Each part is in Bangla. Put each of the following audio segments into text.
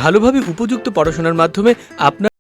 ভালোভাবে উপযুক্ত পড়াশোনার মাধ্যমে আপনার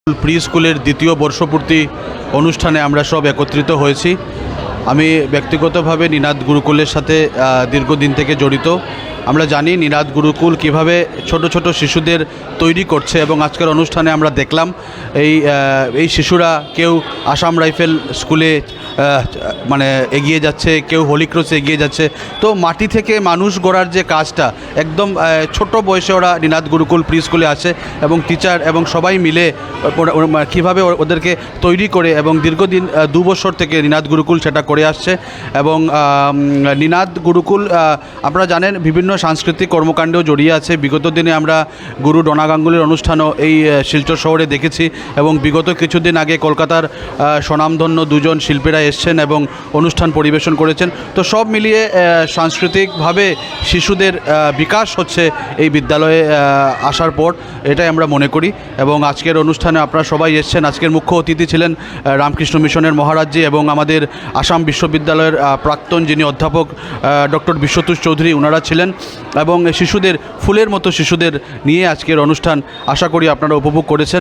প্রি স্কুলের দ্বিতীয় বর্ষপূর্তি অনুষ্ঠানে আমরা সব একত্রিত হয়েছি। আমি ব্যক্তিগতভাবে নিনাদ গুরুকুলের সাথে দীর্ঘদিন থেকে জড়িত। আমরা জানি নিনাদ গুরুকুল কিভাবে ছোট ছোট শিশুদের তৈরি করছে এবং আজকের অনুষ্ঠানে আমরা দেখলাম এই শিশুরা কেউ আসাম রাইফেল স্কুলে মানে এগিয়ে যাচ্ছে, কেউ হোলি ক্রসে এগিয়ে যাচ্ছে। তো মাটি থেকে মানুষ গড়ার যে কাজটা একদম ছোট বয়সে ওরা নিনাদ গুরুকুল প্রি স্কুলে আসে এবং টিচার এবং সবাই মিলে কীভাবে ওদেরকে তৈরি করে এবং দীর্ঘদিন 2 বছর থেকে নিনাদ গুরুকুল সেটা করে আসছে। এবং নিনাদ গুরুকুল আপনারা জানেন বিভিন্ন সাংস্কৃতিক কর্মকাণ্ডেও জড়িয়ে আছে। বিগত দিনে আমরা গুরু ডোনা গাঙ্গুলির অনুষ্ঠানও এই শিলচর শহরে দেখেছি এবং বিগত কিছুদিন আগে কলকাতার স্বনামধন্য 2 জন শিল্পীরা এসছেন এবং অনুষ্ঠান পরিবেশন করেছেন। তো সব মিলিয়ে সাংস্কৃতিকভাবে শিশুদের বিকাশ হচ্ছে এই বিদ্যালয়ে আসার পর, এটাই আমরা মনে করি। এবং আজকের অনুষ্ঠানে আপনারা সবাই এসছেন। আজকের মুখ্য অতিথি ছিলেন রামকৃষ্ণ মিশনের মহারাজজি এবং আমাদের আসাম বিশ্ববিদ্যালয়ের প্রাক্তন যিনি অধ্যাপক ডক্টর বিশ্বতোষ চৌধুরী, ওনারা ছিলেন। এবং শিশুদের ফুলের মতো শিশুদের নিয়ে আজকের অনুষ্ঠান আশা করি আপনারা উপভোগ করেছেন।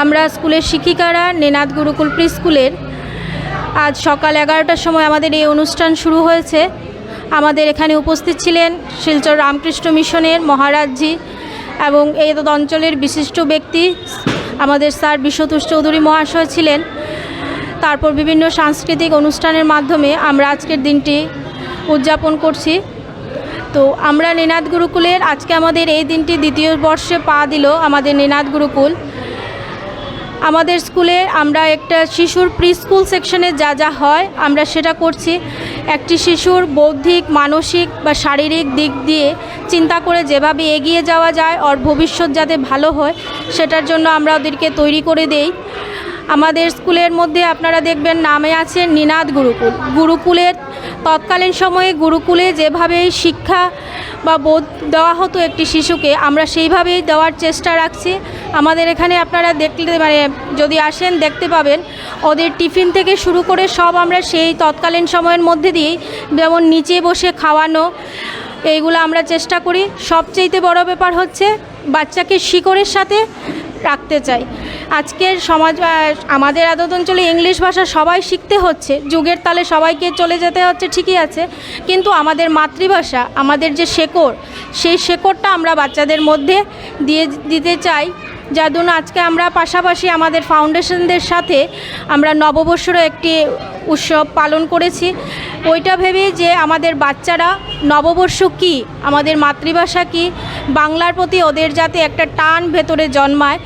আমরা স্কুলের শিক্ষিকারা নিনাদ গুরুকুল প্রি স্কুলের আজ সকাল 11টার সময় আমাদের এই অনুষ্ঠান শুরু হয়েছে। আমাদের এখানে উপস্থিত ছিলেন শিলচর রামকৃষ্ণ মিশনের মহারাজজি এবং এই অঞ্চলের বিশিষ্ট ব্যক্তি আমাদের স্যার বিশ্বতোষ চৌধুরী মহাশয় ছিলেন। তারপর বিভিন্ন সাংস্কৃতিক অনুষ্ঠানের মাধ্যমে আমরা আজকের দিনটি উদযাপন করছি। তো আমরা নিনাদ গুরুকুলের আজকে আমাদের এই দিনটি দ্বিতীয় বর্ষে পা দিল আমাদের নিনাদ গুরুকুল। আমাদের স্কুলে আমরা একটা শিশুর প্রি স্কুল সেকশনে যা যা হয় আমরা সেটা করছি। একটি শিশুর বৌদ্ধিক, মানসিক বা শারীরিক দিক দিয়ে চিন্তা করে যেভাবে এগিয়ে যাওয়া যায়, ওর ভবিষ্যৎ যাতে ভালো হয় সেটার জন্য আমরা ওদেরকে তৈরি করে দেই। আমাদের স্কুলের মধ্যে আপনারা দেখবেন নামে আছে নিনাদ গুরুকুল। গুরুকুলের তৎকালীন সময়ে গুরুকুলে যেভাবে শিক্ষা বা বোধ দেওয়া হতো একটি শিশুকে, আমরা সেইভাবেই দেওয়ার চেষ্টা রাখছি। আমাদের এখানে আপনারা দেখলে যদি আসেন দেখতে পাবেন ওদের টিফিন থেকে শুরু করে সব আমরা সেই তৎকালীন সময়ের মধ্যে দিয়েই, যেমন নিচে বসে খাওয়ানো, এইগুলো আমরা চেষ্টা করি। সবচেয়ে বড় ব্যাপার হচ্ছে বাচ্চাকে শিকড়ের সাথে রাখতে চাই। আজকের সমাজ আমাদের আদত অঞ্চলে ইংলিশ ভাষা সবাই শিখতে হচ্ছে, যুগের তালে সবাইকে চলে যেতে হচ্ছে, ঠিকই আছে, কিন্তু আমাদের মাতৃভাষা, আমাদের যে শেকড়, সেই শেকড়টা আমরা বাচ্চাদের মধ্যে দিতে চাই। যার জন্য আজকে আমরা পাশাপাশি আমাদের ফাউন্ডেশনদের সাথে আমরা নববর্ষেরও একটি উৎসব পালন করেছি। ওইটা ভেবেই যে আমাদের বাচ্চারা নববর্ষ কী, আমাদের মাতৃভাষা কী, বাংলার প্রতি ওদের যাতে একটা টান ভেতরে জন্মায়।